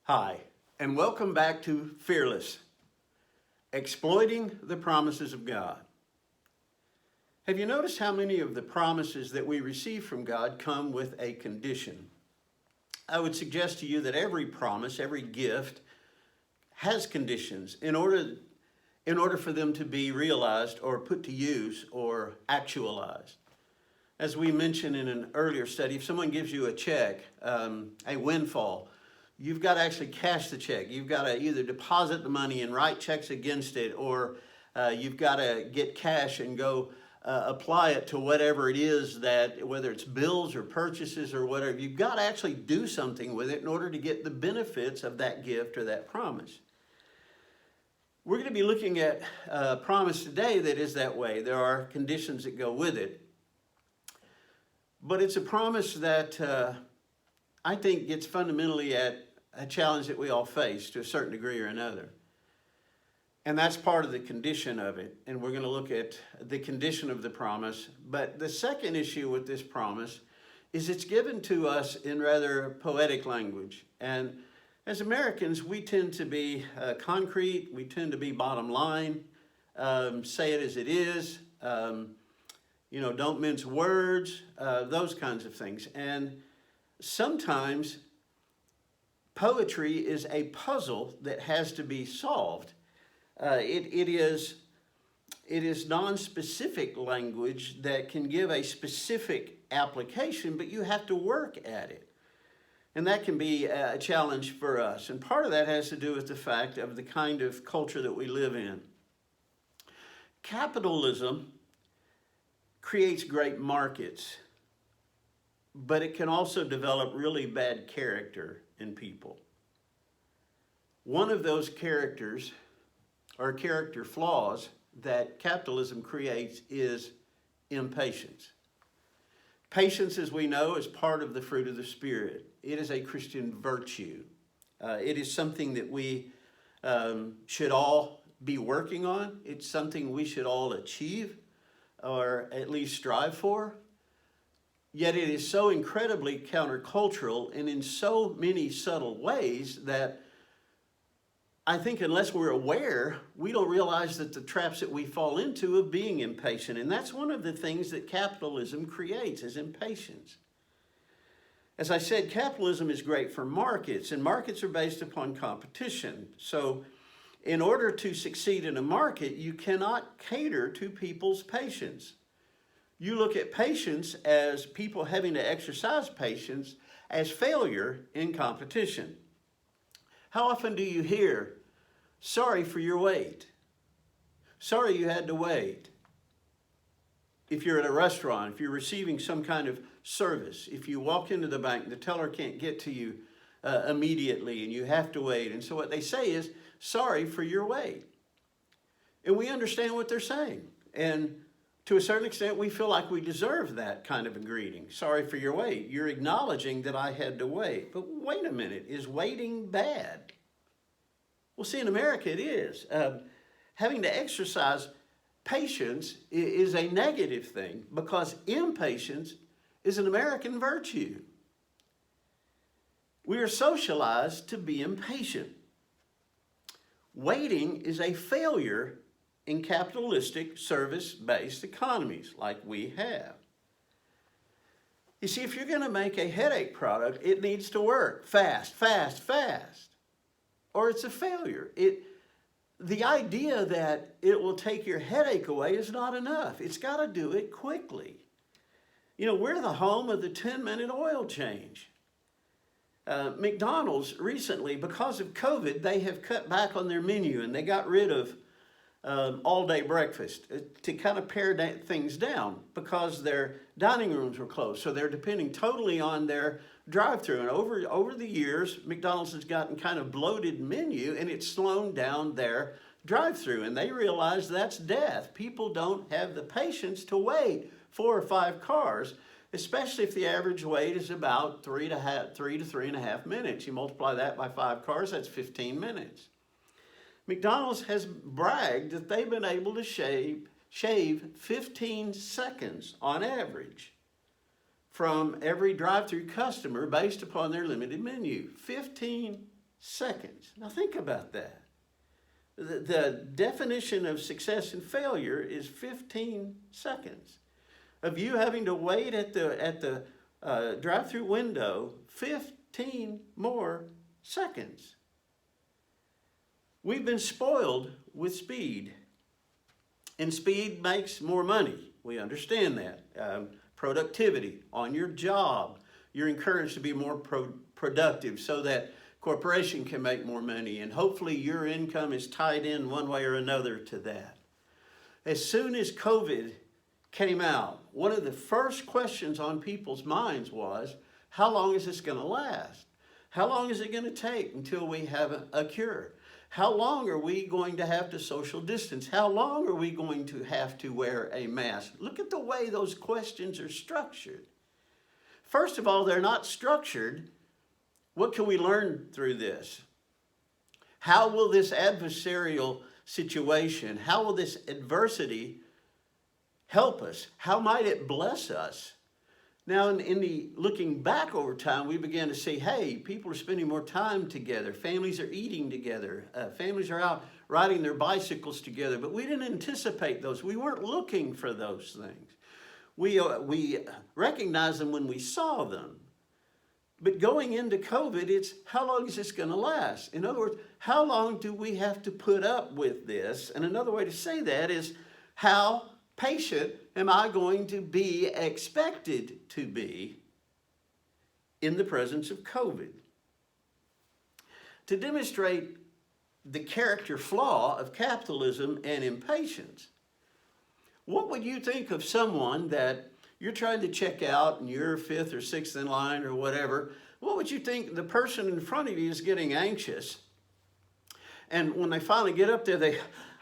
Hi, and welcome back to Fearless, Exploiting the Promises of God. Have you noticed how many of the promises that we receive from God come with a condition? I would suggest to you that every promise, every gift has conditions in order for them to be realized or put to use or actualized. As we mentioned in an earlier study, if someone gives you a check, a windfall, you've got to actually cash the check. You've got to either deposit the money and write checks against it, or you've got to get cash and go apply it to whatever it is that, whether it's bills or purchases or whatever, you've got to actually do something with it in order to get the benefits of that gift or that promise. We're going to be looking at a promise today that is that way. There are conditions that go with it. But it's a promise that I think gets fundamentally at a challenge that we all face to a certain degree or another. And that's part of the condition of it. And we're going to look at the condition of the promise. But the second issue with this promise is it's given to us in rather poetic language. And as Americans, we tend to be concrete. We tend to be bottom line. Say it as it is. Don't mince words. Those kinds of things. And sometimes poetry is a puzzle that has to be solved. It is non-specific language that can give a specific application, but you have to work at it. And that can be a challenge for us. And part of that has to do with the fact of the kind of culture that we live in. Capitalism creates great markets, but it can also develop really bad character in people. One of those characters or character flaws that capitalism creates is impatience. Patience, as we know, is part of the fruit of the Spirit. It is a Christian virtue. It is something that we should all be working on. It's something we should all achieve or at least strive for. Yet it is so incredibly countercultural and in so many subtle ways that I think unless we're aware, we don't realize that the traps that we fall into of being impatient. And that's one of the things that capitalism creates is impatience. As I said, capitalism is great for markets, and markets are based upon competition. So in order to succeed in a market, you cannot cater to people's patience. You look at patience as people having to exercise patience as failure in competition. How often do you hear, "Sorry for your wait"? Sorry you had to wait. If you're at a restaurant, if you're receiving some kind of service, if you walk into the bank, the teller can't get to you immediately and you have to wait. And so what they say is, "Sorry for your wait." And we understand what they're saying. And to a certain extent, we feel like we deserve that kind of a greeting. "Sorry for your wait." You're acknowledging that I had to wait. But wait a minute, is waiting bad? Well, see, in America it is. Having to exercise patience is a negative thing because impatience is an American virtue. We are socialized to be impatient. Waiting is a failure in capitalistic service-based economies like we have. You see, if you're going to make a headache product, it needs to work fast, fast, fast, or it's a failure. The idea that it will take your headache away is not enough. It's got to do it quickly. We're the home of the 10-minute oil change. McDonald's recently, because of COVID, they have cut back on their menu and they got rid of all-day breakfast to kind of pare things down because their dining rooms were closed. So they're depending totally on their drive-through. And over the years, McDonald's has gotten kind of bloated menu and it's slowed down their drive-through. And they realize that's death. People don't have the patience to wait 4 or 5 cars, especially if the average wait is about 3 to 3.5 minutes. You multiply that by 5 cars, that's 15 minutes. McDonald's has bragged that they've been able to shave 15 seconds on average from every drive-through customer based upon their limited menu. 15 seconds. Now think about that. The definition of success and failure is 15 seconds. Of you having to wait at the drive-through window 15 more seconds. We've been spoiled with speed. And speed makes more money. We understand that. Productivity on your job. You're encouraged to be more productive so that corporation can make more money. And hopefully your income is tied in one way or another to that. As soon as COVID came out, one of the first questions on people's minds was, how long is this going to last? How long is it going to take until we have a cure? How long are we going to have to social distance? How long are we going to have to wear a mask? Look at the way those questions are structured. First of all, they're not structured. What can we learn through this? How will this adversarial situation, how will this adversity help us? How might it bless us? Now, in the looking back over time, we began to see, hey, people are spending more time together. Families are eating together. Families are out riding their bicycles together. But we didn't anticipate those. We weren't looking for those things. We recognized them when we saw them. But going into COVID, it's how long is this going to last? In other words, how long do we have to put up with this? And another way to say that is, how patient am I going to be expected to be in the presence of COVID? To demonstrate the character flaw of capitalism and impatience, what would you think of someone that you're trying to check out and you're fifth or sixth in line or whatever? What would you think the person in front of you is getting anxious? And when they finally get up there,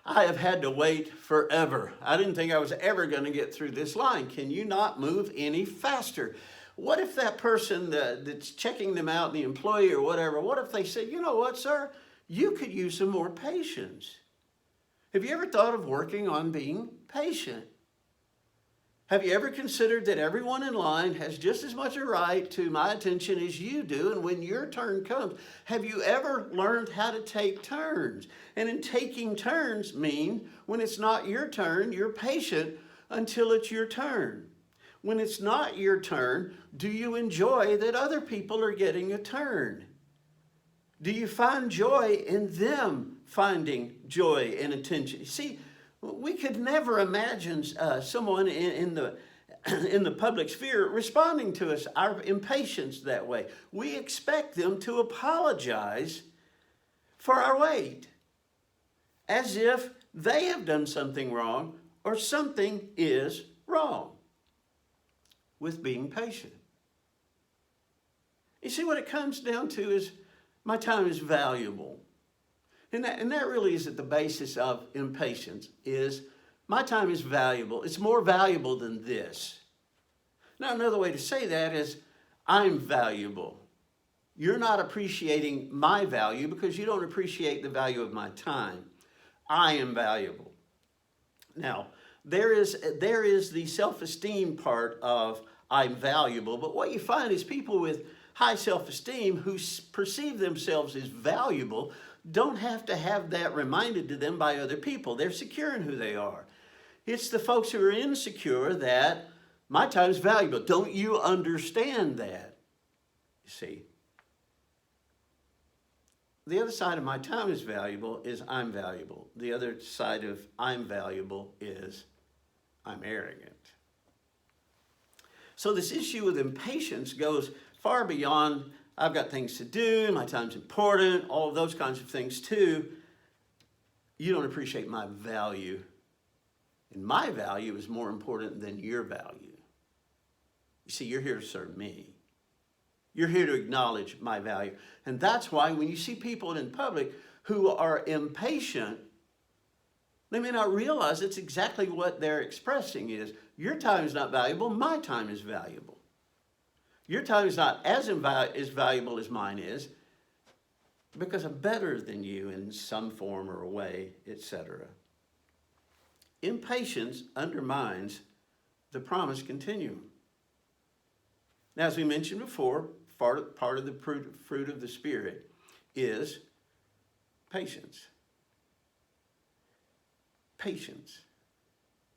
I have had to wait forever. I didn't think I was ever going to get through this line. Can you not move any faster? What if that person that's checking them out, the employee or whatever, what if they said, you know what, sir, you could use some more patience? Have you ever thought of working on being patient? Have you ever considered that everyone in line has just as much a right to my attention as you do? And when your turn comes, have you ever learned how to take turns? And in taking turns mean when it's not your turn, you're patient until it's your turn. When it's not your turn, do you enjoy that other people are getting a turn? Do you find joy in them finding joy and attention? See, we could never imagine someone in the public sphere responding to us, our impatience that way. We expect them to apologize for our wait, as if they have done something wrong or something is wrong with being patient. You see, what it comes down to is my time is valuable. And that really is at the basis of impatience, is my time is valuable. It's more valuable than this. Now, another way to say that is I'm valuable. You're not appreciating my value because you don't appreciate the value of my time. I am valuable. Now, there is the self-esteem part of I'm valuable, but what you find is people with high self-esteem who perceive themselves as valuable don't have to have that reminded to them by other people. They're secure in who they are. It's the folks who are insecure that my time is valuable. Don't you understand that? You see, the other side of my time is valuable is I'm valuable. The other side of I'm valuable is I'm arrogant. So this issue with impatience goes far beyond I've got things to do, my time's important, all of those kinds of things too. You don't appreciate my value. And my value is more important than your value. You see, you're here to serve me. You're here to acknowledge my value. And that's why when you see people in public who are impatient, they may not realize it's exactly what they're expressing is, your time is not valuable, my time is valuable. Your time is not as valuable as mine is because I'm better than you in some form or a way, etc. Impatience undermines the promise continuum. Now, as we mentioned before, part of the fruit of the Spirit is patience. Patience.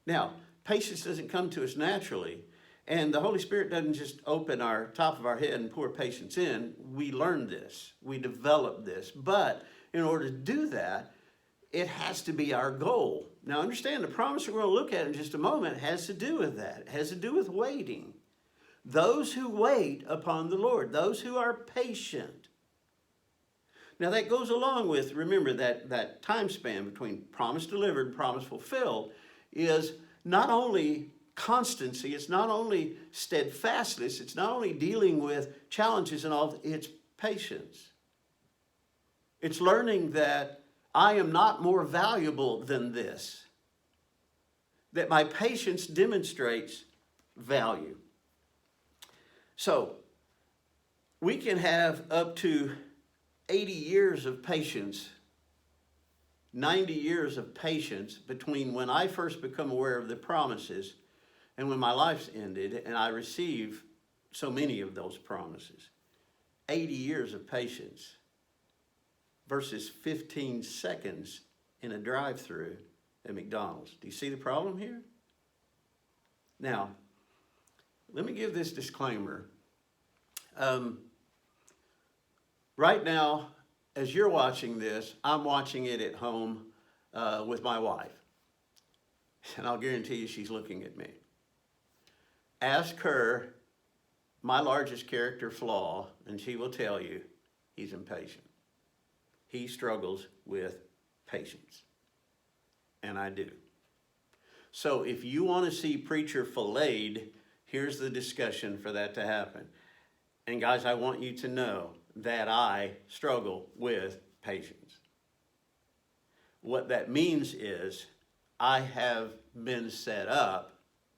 Now, patience doesn't come to us naturally, and the Holy Spirit doesn't just open our top of our head and pour patience in. We learn this. We develop this. But in order to do that, it has to be our goal. Now, understand, the promise we're going to look at in just a moment has to do with that. It has to do with waiting. Those who wait upon the Lord, those who are patient. Now, that goes along with, remember, that time span between promise delivered and promise fulfilled is not only constancy, it's not only steadfastness, it's not only dealing with challenges and all, it's patience. It's learning that I am not more valuable than this, that my patience demonstrates value. So, we can have up to 80 years of patience, 90 years of patience between when I first become aware of the promises and when my life's ended and I receive so many of those promises. 80 years of patience versus 15 seconds in a drive-thru at McDonald's. Do you see the problem here? Now, let me give this disclaimer. Right now, as you're watching this, I'm watching it at home with my wife. And I'll guarantee you she's looking at me. Ask her my largest character flaw, and she will tell you he's impatient. He struggles with patience. And I do. So if you want to see preacher filleted, here's the discussion for that to happen. And guys, I want you to know that I struggle with patience. What that means is I have been set up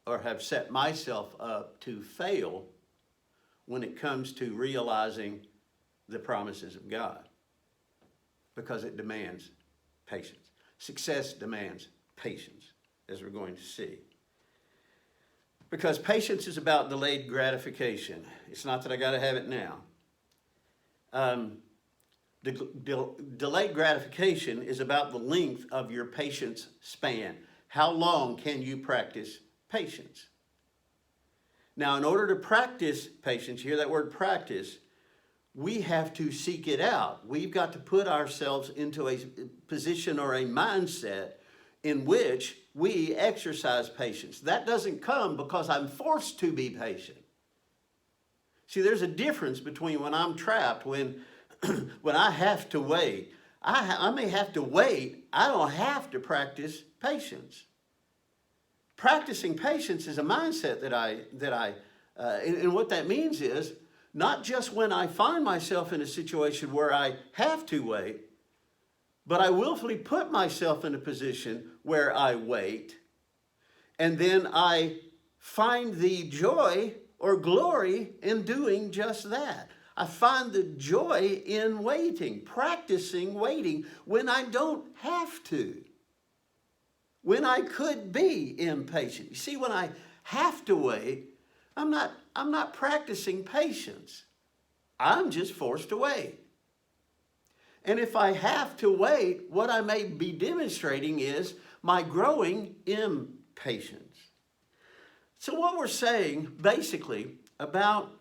or have set myself up to fail when it comes to realizing the promises of God, because it demands patience. Success demands patience, as we're going to see. Because patience is about delayed gratification. It's not that I got to have it now. Delayed gratification is about the length of your patience span. How long can you practice patience? Now, in order to practice patience, you hear that word practice, we have to seek it out. We've got to put ourselves into a position or a mindset in which we exercise patience. That doesn't come because I'm forced to be patient. See, there's a difference between when I'm trapped, when I have to wait. I may have to wait. I don't have to practice patience. Practicing patience is a mindset and what that means is not just when I find myself in a situation where I have to wait, but I willfully put myself in a position where I wait, and then I find the joy or glory in doing just that. I find the joy in waiting, practicing waiting when I don't have to, when I could be impatient. You see, when I have to wait, I'm not practicing patience. I'm just forced to wait. And if I have to wait, what I may be demonstrating is my growing impatience. So what we're saying basically about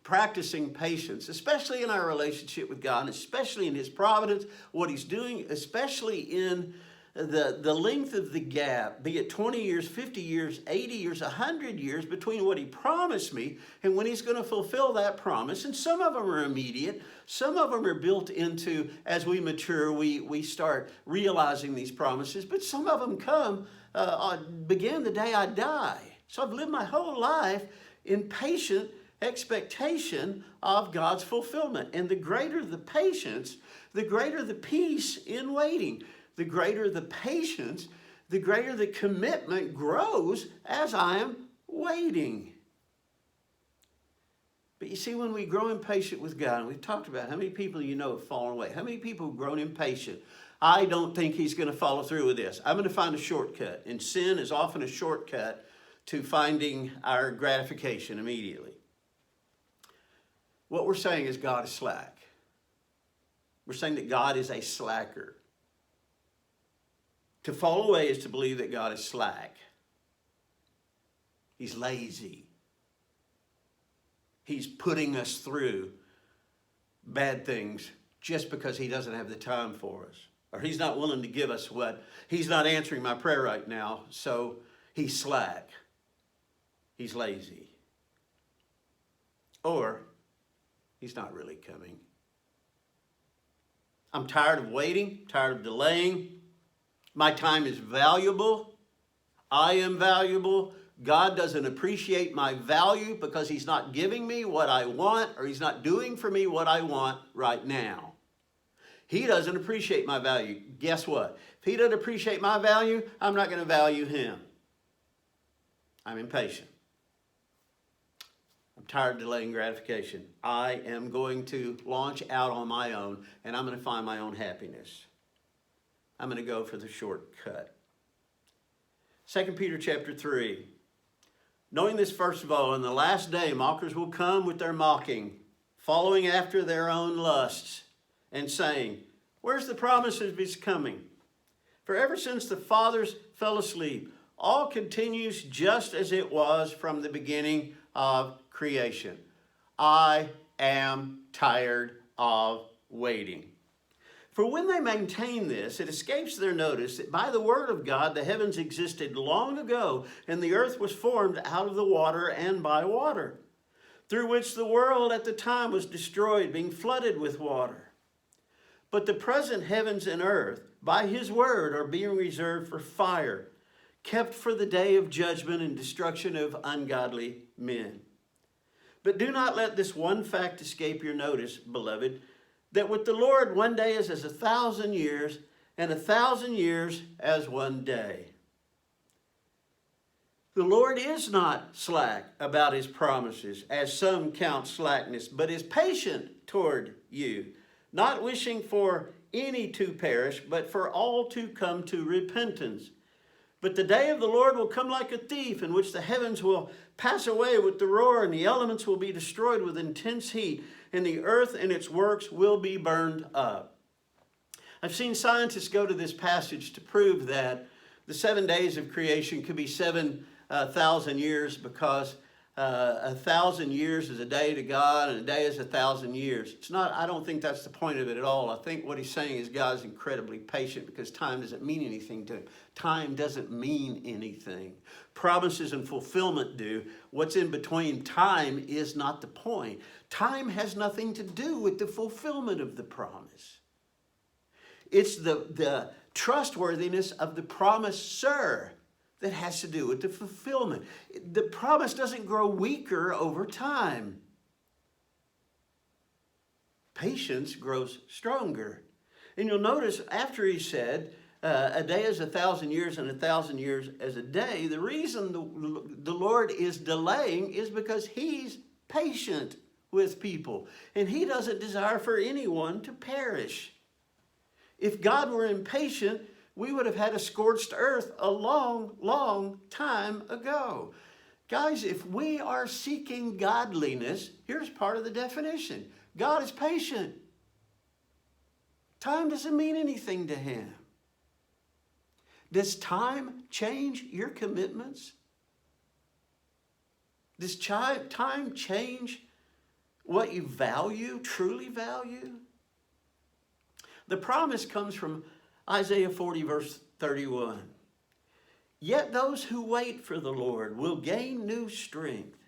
practicing patience, especially in our relationship with God, and especially in His providence, what He's doing, especially in the length of the gap, be it 20 years, 50 years, 80 years, 100 years between what He promised me and when He's going to fulfill that promise. And some of them are immediate. Some of them are built into, as we mature, we start realizing these promises. But some of them come, begin the day I die. So I've lived my whole life in patient expectation of God's fulfillment. And the greater the patience, the greater the peace in waiting. The greater the patience, the greater the commitment grows as I am waiting. But you see, when we grow impatient with God, and we've talked about how many people you know have fallen away, how many people have grown impatient. I don't think He's going to follow through with this. I'm going to find a shortcut. And sin is often a shortcut to finding our gratification immediately. What we're saying is God is slack. We're saying that God is a slacker. To fall away is to believe that God is slack. He's lazy. He's putting us through bad things just because he doesn't have the time for us. Or he's not willing to give us what, he's not answering my prayer right now, so he's slack. He's lazy. Or he's not really coming. I'm tired of waiting, tired of delaying. My time is valuable. I am valuable. God doesn't appreciate my value because he's not giving me what I want, or he's not doing for me what I want right now. He doesn't appreciate my value. Guess what? If he doesn't appreciate my value, I'm not going to value him. I'm impatient. I'm tired of delaying gratification. I am going to launch out on my own, and I'm going to find my own happiness. I'm going to go for the shortcut. 2 Peter chapter 3. Knowing this, first of all, in the last day, mockers will come with their mocking, following after their own lusts, and saying, where's the promise of his coming? For ever since the fathers fell asleep, all continues just as it was from the beginning of creation. I am tired of waiting. For when they maintain this, it escapes their notice that by the word of God the heavens existed long ago, and the earth was formed out of the water and by water, through which the world at the time was destroyed, being flooded with water. But the present heavens and earth, by his word, are being reserved for fire, kept for the day of judgment and destruction of ungodly men. But do not let this one fact escape your notice, beloved, that with the Lord 1 day is as 1,000 years, and 1,000 years as 1 day. The Lord is not slack about his promises, as some count slackness, but is patient toward you, not wishing for any to perish, but for all to come to repentance. But the day of the Lord will come like a thief, in which the heavens will pass away with the roar, and the elements will be destroyed with intense heat, and the earth and its works will be burned up. I've seen scientists go to this passage to prove that the 7 days of creation could be 7,000 years, because 1,000 years is a day to God, and a day is 1,000 years. It's not, I don't think that's the point of it at all. I think what he's saying is God is incredibly patient because time doesn't mean anything to him. Time doesn't mean anything. Promises and fulfillment do. What's in between time is not the point. Time has nothing to do with the fulfillment of the promise. It's the trustworthiness of the promiser that has to do with the fulfillment. The promise doesn't grow weaker over time. Patience grows stronger. And you'll notice after he said, a day is 1,000 years and 1,000 years as a day, the reason the Lord is delaying is because he's patient with people. And he doesn't desire for anyone to perish. If God were impatient, we would have had a scorched earth a long, long time ago. Guys, if we are seeking godliness, here's part of the definition. God is patient. Time doesn't mean anything to him. Does time change your commitments? Does time change what you value, truly value? The promise comes from Isaiah 40, verse 31. Yet those who wait for the Lord will gain new strength.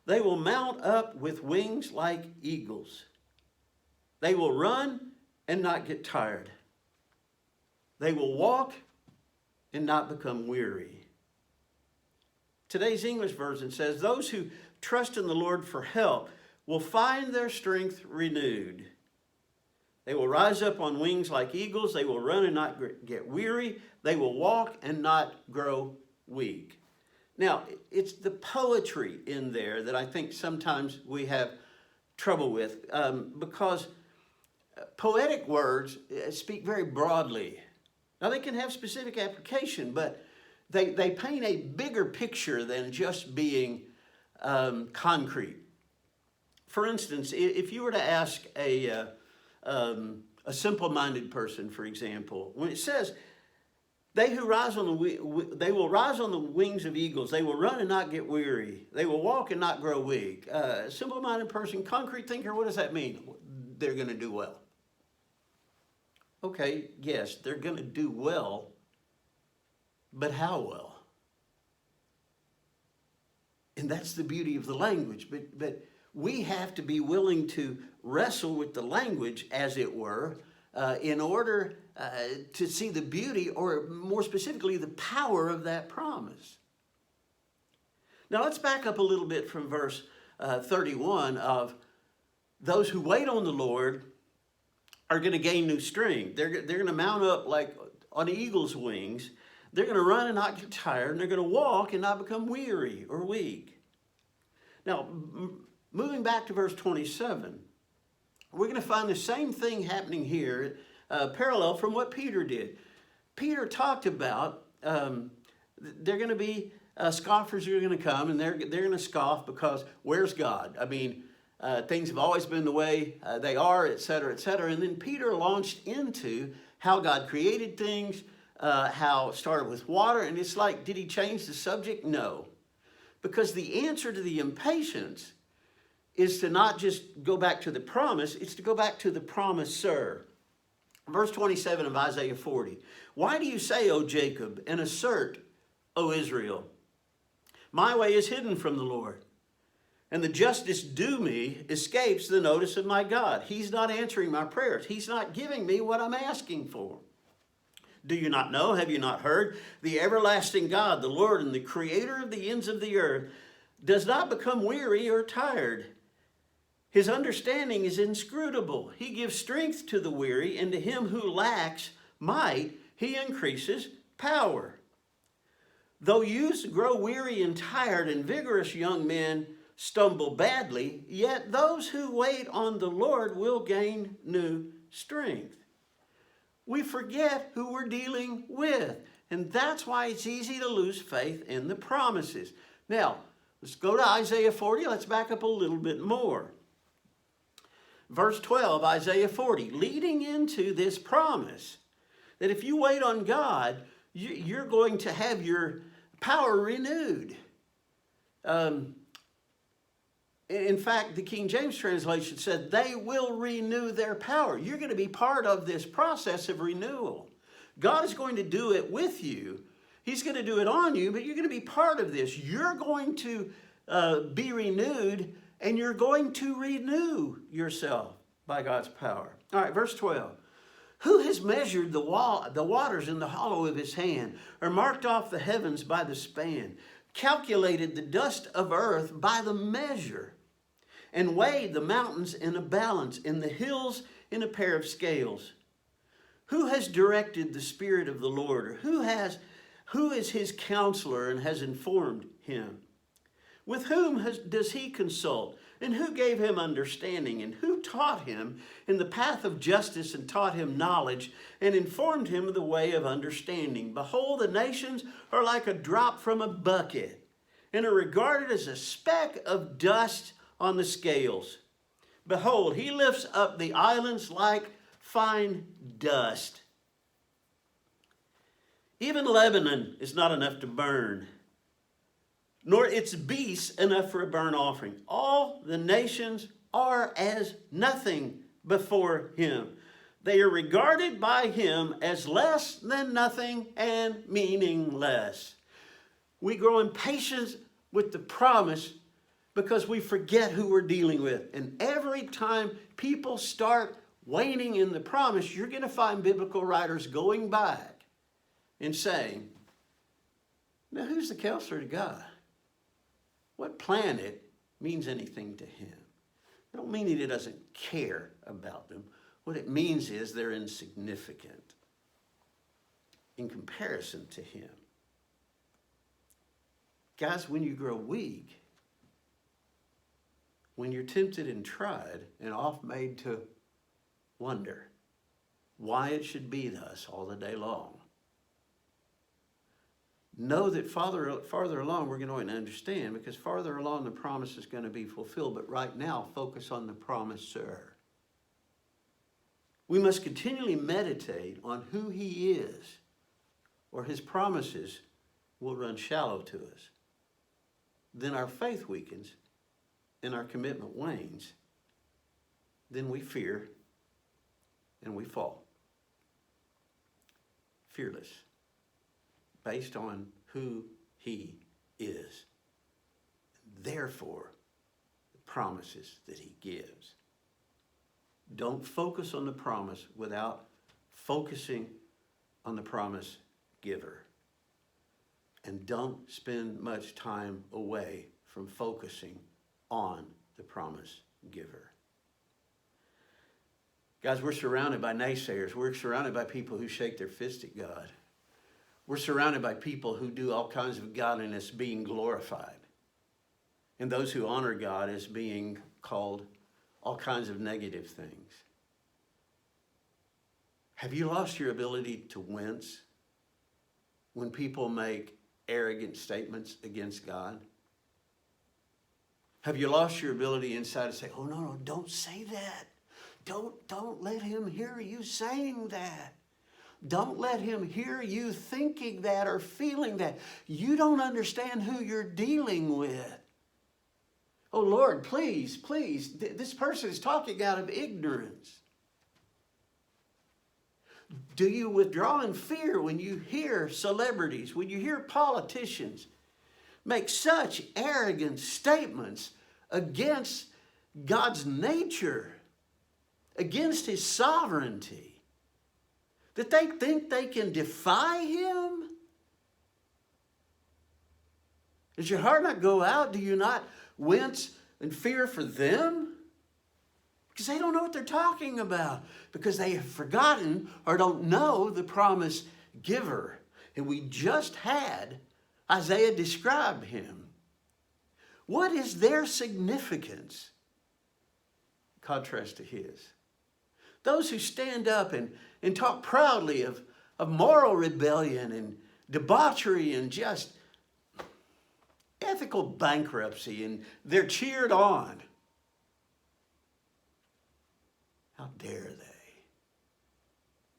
They will mount up with wings like eagles. They will run and not get tired. They will walk and not become weary. Today's English version says, those who trust in the Lord for help will find their strength renewed. They will rise up on wings like eagles. They will run and not get weary. They will walk and not grow weak. Now, it's the poetry in there that I think sometimes we have trouble with, because poetic words speak very broadly. Now, they can have specific application, but they paint a bigger picture than just being concrete. For instance, if you were to ask a a simple-minded person, for example. When it says, they who rise on they will rise on the wings of eagles. They will run and not get weary. They will walk and not grow weak. A simple-minded person, concrete thinker, what does that mean? They're going to do well. Okay, yes, they're going to do well, but how well? And that's the beauty of the language. But we have to be willing to wrestle with the language, as it were, in order to see the beauty, or more specifically, the power of that promise. Now let's back up a little bit from verse 31 of those who wait on the Lord are going to gain new strength. They're going to mount up like on eagle's wings. They're going to run and not get tired, and they're going to walk and not become weary or weak. Now, moving back to verse 27, we're going to find the same thing happening here, parallel from what Peter did. Peter talked about they're going to be scoffers who are going to come, and they're going to scoff because where's God? I mean, things have always been the way they are, et cetera, et cetera. And then Peter launched into how God created things, how it started with water. And it's like, did he change the subject? No. Because the answer to the impatience is to not just go back to the promise, it's to go back to the promiser. Verse 27 of Isaiah 40. Why do you say, O Jacob, and assert, O Israel, my way is hidden from the Lord, and the justice due me escapes the notice of my God. He's not answering my prayers. He's not giving me what I'm asking for. Do you not know? Have you not heard? The everlasting God, the Lord and the creator of the ends of the earth, does not become weary or tired. His understanding is inscrutable. He gives strength to the weary, and to him who lacks might, he increases power. Though youths grow weary and tired, and vigorous young men stumble badly, yet those who wait on the Lord will gain new strength. We forget who we're dealing with, and that's why it's easy to lose faith in the promises. Now, let's go to Isaiah 40. Let's back up a little bit more. Verse 12, Isaiah 40, leading into this promise that if you wait on God, you're going to have your power renewed. In fact, the King James translation said, they will renew their power. You're going to be part of this process of renewal. God is going to do it with you. He's going to do it on you, but you're going to be part of this. You're going to be renewed, and you're going to renew yourself by God's power. All right, verse 12. Who has measured the waters in the hollow of his hand, or marked off the heavens by the span, calculated the dust of earth by the measure, and weighed the mountains in a balance, and the hills in a pair of scales? Who has directed the Spirit of the Lord? Or who is his counselor and has informed him? With whom does he consult? And who gave him understanding? And who taught him in the path of justice, and taught him knowledge, and informed him of the way of understanding? Behold, the nations are like a drop from a bucket, and are regarded as a speck of dust on the scales. Behold, he lifts up the islands like fine dust. Even Lebanon is not enough to burn, nor its beasts enough for a burnt offering. All the nations are as nothing before him. They are regarded by him as less than nothing and meaningless. We grow impatient with the promise because we forget who we're dealing with. And every time people start waning in the promise, you're going to find biblical writers going back and saying, now who's the counselor to God? What planet means anything to him? I don't mean that he doesn't care about them. What it means is they're insignificant in comparison to him. Guys, when you grow weak, when you're tempted and tried and oft made to wonder why it should be thus all the day long, know that farther along we're going to understand, because farther along the promise is going to be fulfilled. But right now, focus on the promiser. We must continually meditate on who he is, or his promises will run shallow to us. Then our faith weakens and our commitment wanes. Then we fear and we fall. Fearless, based on who he is. Therefore, the promises that he gives. Don't focus on the promise without focusing on the promise giver. And don't spend much time away from focusing on the promise giver. Guys, we're surrounded by naysayers. We're surrounded by people who shake their fist at God. We're surrounded by people who do all kinds of godliness being glorified. And those who honor God as being called all kinds of negative things. Have you lost your ability to wince when people make arrogant statements against God? Have you lost your ability inside to say, oh, no, don't say that. Don't let him hear you saying that. Don't let him hear you thinking that or feeling that. You don't understand who you're dealing with. Oh, Lord, please, this person is talking out of ignorance. Do you withdraw in fear when you hear celebrities, when you hear politicians make such arrogant statements against God's nature, against his sovereignty, that they think they can defy him? Does your heart not go out? Do you not wince and fear for them? Because they don't know what they're talking about. Because they have forgotten or don't know the promise giver. And we just had Isaiah describe him. What is their significance? Contrast to his. Those who stand up and talk proudly of moral rebellion and debauchery and just ethical bankruptcy, and they're cheered on. How dare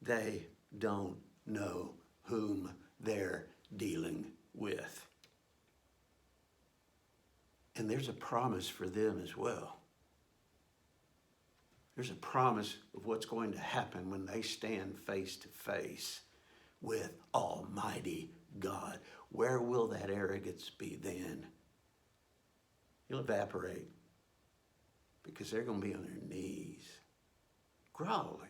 they? They don't know whom they're dealing with. And there's a promise for them as well. There's a promise of what's going to happen when they stand face to face with Almighty God. Where will that arrogance be then? It'll evaporate because they're going to be on their knees, groveling.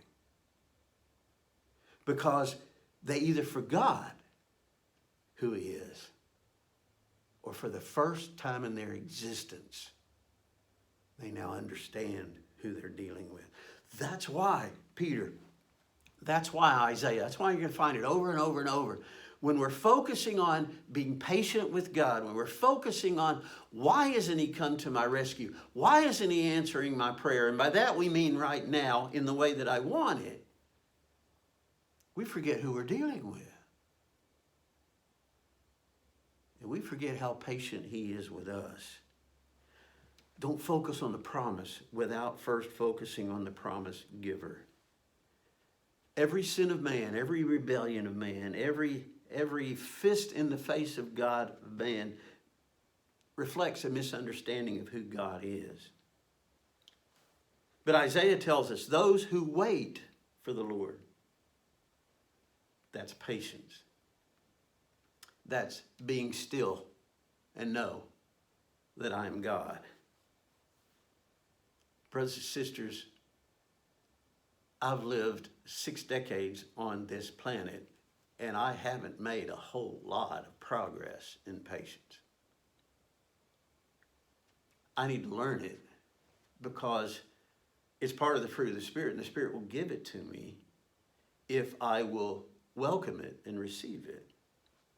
Because they either forgot who he is, or for the first time in their existence, they now understand who they're dealing with. That's why Peter, that's why Isaiah, that's why you're going to find it over and over and over. When we're focusing on being patient with God, when we're focusing on why isn't he come to my rescue? Why isn't he answering my prayer? And by that we mean right now in the way that I want it. We forget who we're dealing with. And we forget how patient he is with us. Don't focus on the promise without first focusing on the promise giver. Every sin of man, every rebellion of man, every fist in the face of God of man reflects a misunderstanding of who God is. But Isaiah tells us those who wait for the Lord, that's patience. That's being still and know that I am God. Brothers and sisters, I've lived 6 decades on this planet, and I haven't made a whole lot of progress in patience. I need to learn it because it's part of the fruit of the Spirit, and the Spirit will give it to me if I will welcome it and receive it.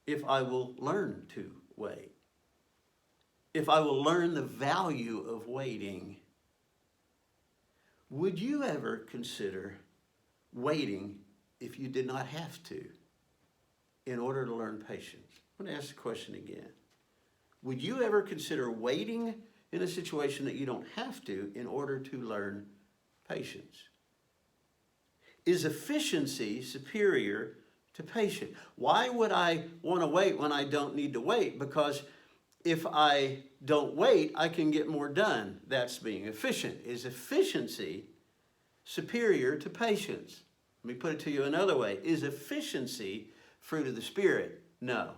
If I will learn to wait. If I will learn the value of waiting. Would you ever consider waiting if you did not have to in order to learn patience? I'm going to ask the question again. Would you ever consider waiting in a situation that you don't have to in order to learn patience? Is efficiency superior to patience? Why would I want to wait when I don't need to wait? Because if I don't wait, I can get more done. That's being efficient. Is efficiency superior to patience? Let me put it to you another way. Is efficiency fruit of the Spirit? No.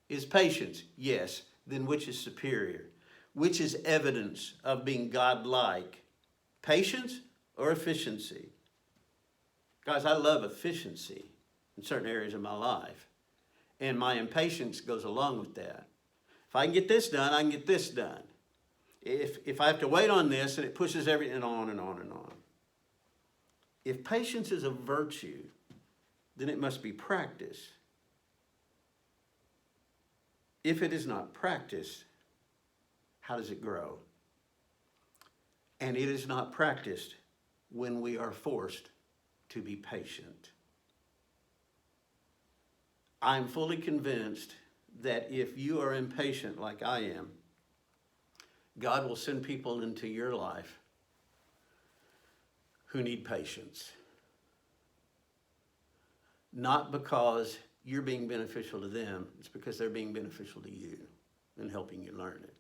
Is patience? Yes. Then which is superior? Which is evidence of being God-like? Patience or efficiency? Guys, I love efficiency in certain areas of my life. And my impatience goes along with that. If I can get this done, I can get this done. If I have to wait on this, and it pushes everything on and on and on. If patience is a virtue, then it must be practiced. If it is not practiced, how does it grow? And it is not practiced when we are forced to be patient. I'm fully convinced that if you are impatient like I am, God will send people into your life who need patience. Not because you're being beneficial to them, it's because they're being beneficial to you and helping you learn it.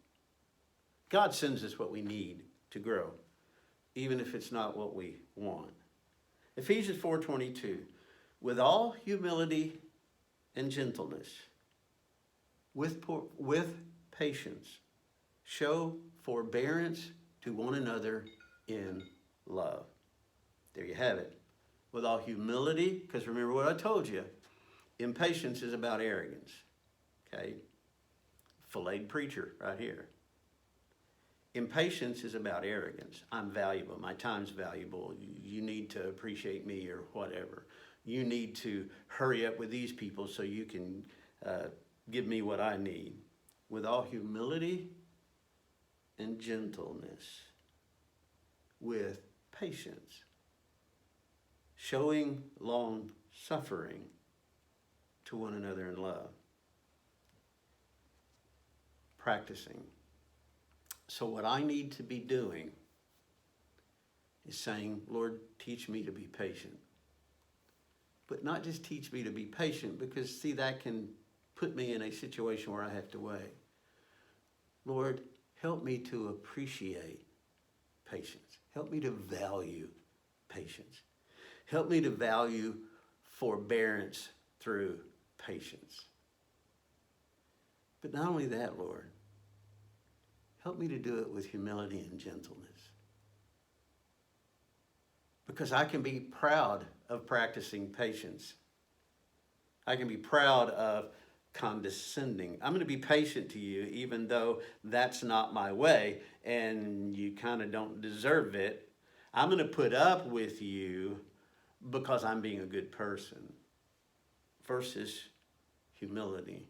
God sends us what we need to grow, even if it's not what we want. Ephesians 4:22, with all humility and gentleness, with patience, show forbearance to one another in love. There you have it. With all humility, because remember what I told you, impatience is about arrogance. Okay? Filleted preacher right here. Impatience is about arrogance. I'm valuable. My time's valuable. You need to appreciate me or whatever. You need to hurry up with these people so you can give me what I need. With all humility and gentleness, with patience, showing long suffering to one another in love, practicing. So what I need to be doing is saying, Lord, teach me to be patient. But not just teach me to be patient, because see, that can put me in a situation where I have to wait. Lord, help me to appreciate patience. Help me to value patience. Help me to value forbearance through patience. But not only that, Lord, help me to do it with humility and gentleness. Because I can be proud of practicing patience. I can be proud of condescending. I'm going to be patient to you even though that's not my way and you kind of don't deserve it. I'm going to put up with you because I'm being a good person. Versus humility.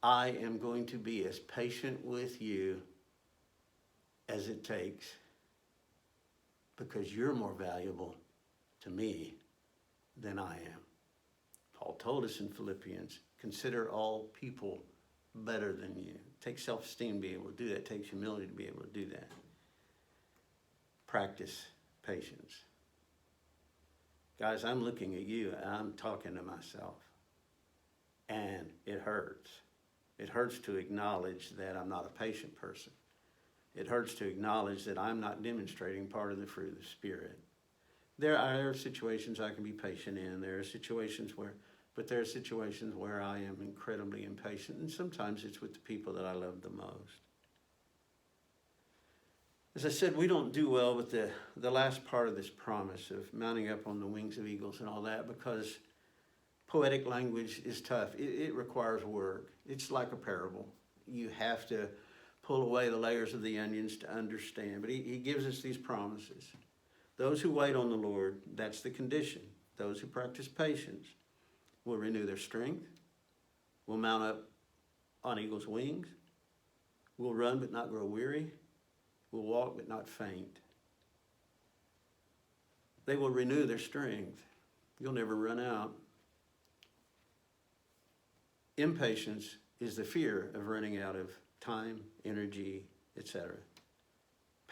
I am going to be as patient with you as it takes because you're more valuable to me than I am. Paul told us in Philippians, consider all people better than you. It takes self-esteem to be able to do that. It takes humility to be able to do that. Practice patience. Guys, I'm looking at you and I'm talking to myself. And it hurts. It hurts to acknowledge that I'm not a patient person. It hurts to acknowledge that I'm not demonstrating part of the fruit of the Spirit. There are situations I can be patient in. There are situations where I am incredibly impatient. And sometimes it's with the people that I love the most. As I said, we don't do well with the last part of this promise of mounting up on the wings of eagles and all that because poetic language is tough. It requires work. It's like a parable. You have to pull away the layers of the onions to understand. But he gives us these promises. Those who wait on the Lord, that's the condition. Those who practice patience will renew their strength, will mount up on eagle's wings, will run but not grow weary, will walk but not faint. They will renew their strength. You'll never run out. Impatience is the fear of running out of time, energy, etc.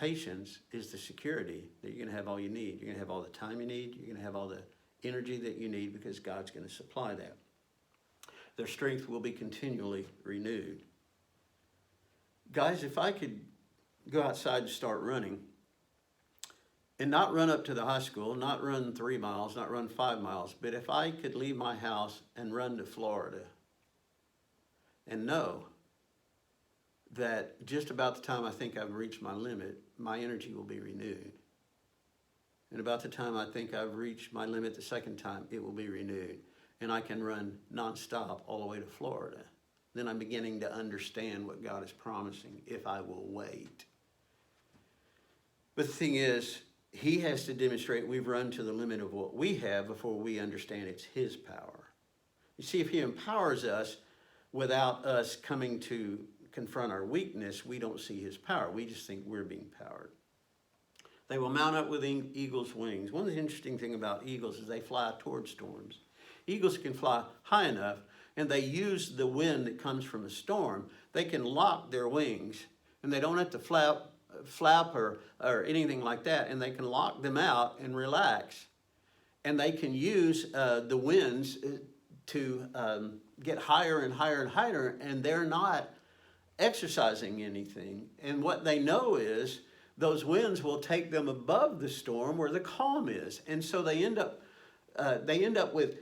Patience is the security that you're going to have all you need. You're going to have all the time you need. You're going to have all the energy that you need because God's going to supply that. Their strength will be continually renewed. Guys, if I could go outside and start running and not run up to the high school, not run 3 miles, not run 5 miles, but if I could leave my house and run to Florida and know that just about the time I think I've reached my limit, my energy will be renewed. And about the time I think I've reached my limit the second time, it will be renewed. And I can run nonstop all the way to Florida. Then I'm beginning to understand what God is promising if I will wait. But the thing is, he has to demonstrate we've run to the limit of what we have before we understand it's his power. You see, if he empowers us without us coming to confront our weakness, we don't see his power. We just think we're being powered. They will mount up with eagle's wings. One of the interesting things about eagles is they fly toward storms. Eagles can fly high enough, and they use the wind that comes from a storm. They can lock their wings, and they don't have to flap or anything like that, and they can lock them out and relax. And they can use the winds to get higher and higher and higher, and they're not exercising anything. And what they know is those winds will take them above the storm where the calm is. And so they end up with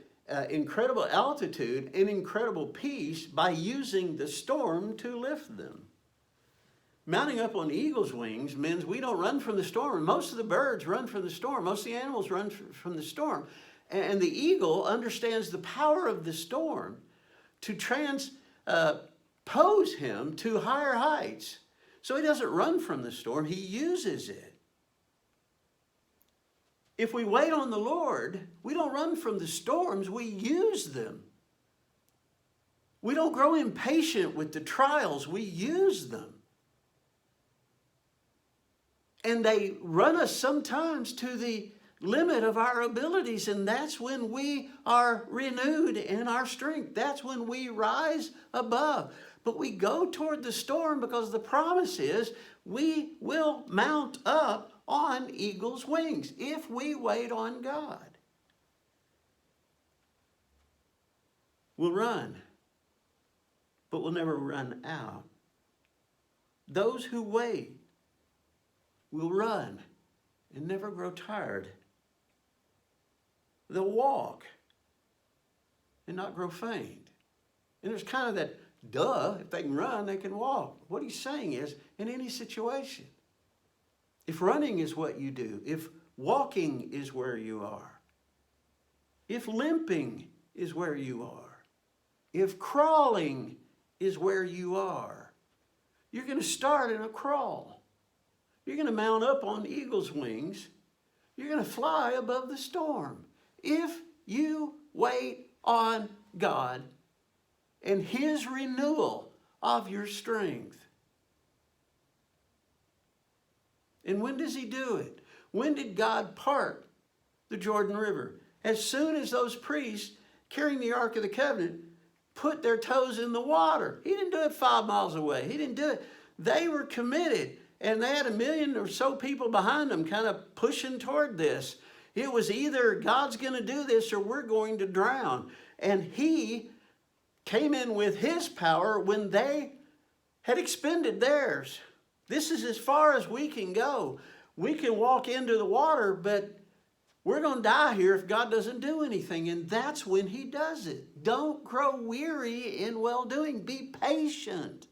incredible altitude and incredible peace by using the storm to lift them. Mounting up on eagle's wings means we don't run from the storm. Most of the birds run from the storm. Most of the animals run from the storm. And the eagle understands the power of the storm to transpose him to higher heights. So he doesn't run from the storm, he uses it. If we wait on the Lord, we don't run from the storms, we use them. We don't grow impatient with the trials, we use them. And they run us sometimes to the limit of our abilities, and that's when we are renewed in our strength. That's when we rise above. But we go toward the storm because the promise is we will mount up on eagle's wings if we wait on God. We'll run, but we'll never run out. Those who wait will run and never grow tired. They'll walk and not grow faint. And there's kind of that, duh, if they can run, they can walk. What he's saying is, in any situation, if running is what you do, if walking is where you are, if limping is where you are, if crawling is where you are, you're going to start in a crawl. You're going to mount up on eagle's wings. You're going to fly above the storm. If you wait on God and his renewal of your strength. And when does he do it? When did God part the Jordan River? As soon as those priests carrying the Ark of the Covenant put their toes in the water. He didn't do it 5 miles away. He didn't do it. They were committed, and they had 1 million or so people behind them kind of pushing toward this. It was either God's going to do this or we're going to drown. And he came in with his power when they had expended theirs. This is as far as we can go. We can walk into the water, but we're going to die here if God doesn't do anything. And that's when he does it. Don't grow weary in well-doing. Be patient.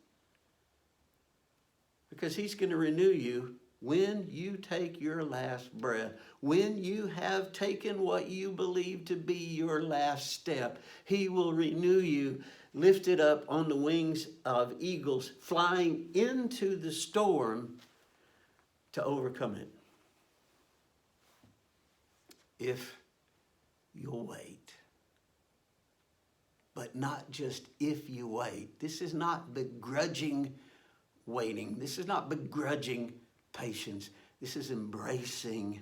Because he's going to renew you when you take your last breath. When you have taken what you believe to be your last step, he will renew you, lifted up on the wings of eagles, flying into the storm to overcome it. If you'll wait. But not just if you wait. This is not begrudging waiting. This is not begrudging patience. This is embracing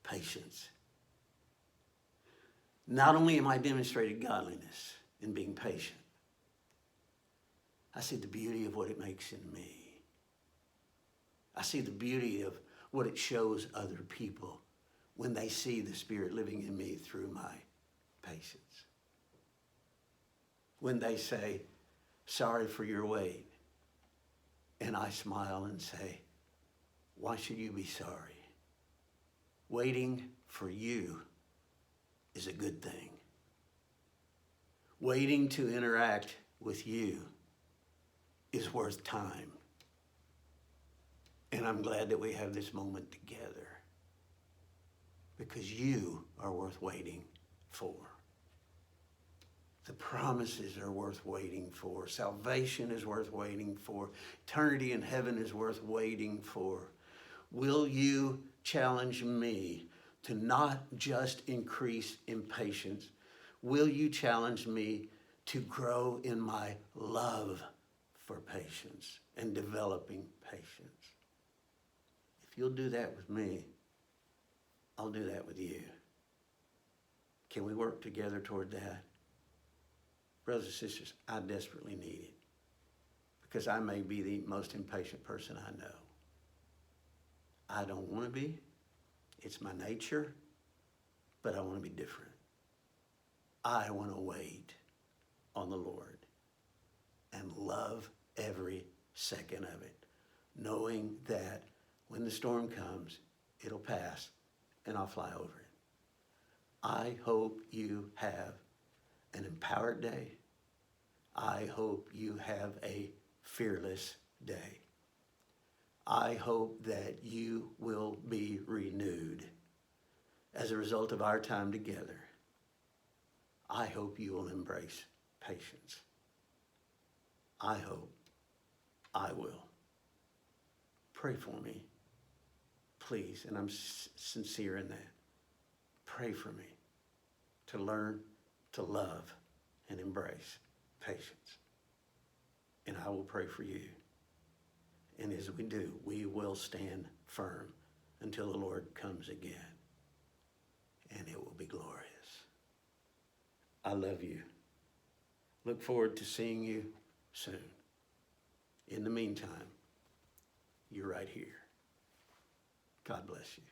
patience. Not only am I demonstrating godliness in being patient, I see the beauty of what it makes in me. I see the beauty of what it shows other people when they see the Spirit living in me through my patience. When they say, sorry for your wait, and I smile and say, why should you be sorry? Waiting for you is a good thing. Waiting to interact with you is worth time. And I'm glad that we have this moment together because you are worth waiting for. The promises are worth waiting for. Salvation is worth waiting for. Eternity in heaven is worth waiting for. Will you challenge me to not just increase in patience? Will you challenge me to grow in my love for patience and developing patience? If you'll do that with me, I'll do that with you. Can we work together toward that? Brothers and sisters, I desperately need it because I may be the most impatient person I know. I don't want to be. It's my nature, but I want to be different. I want to wait on the Lord and love every second of it, knowing that when the storm comes, it'll pass and I'll fly over it. I hope you have an empowered day. I hope you have a fearless day. I hope that you will be renewed as a result of our time together. I hope you will embrace patience. I hope I will. Pray for me, please, and I'm sincere in that. Pray for me to learn to love and embrace patience. And I will pray for you. And as we do, we will stand firm until the Lord comes again. And it will be glorious. I love you. Look forward to seeing you soon. In the meantime, you're right here. God bless you.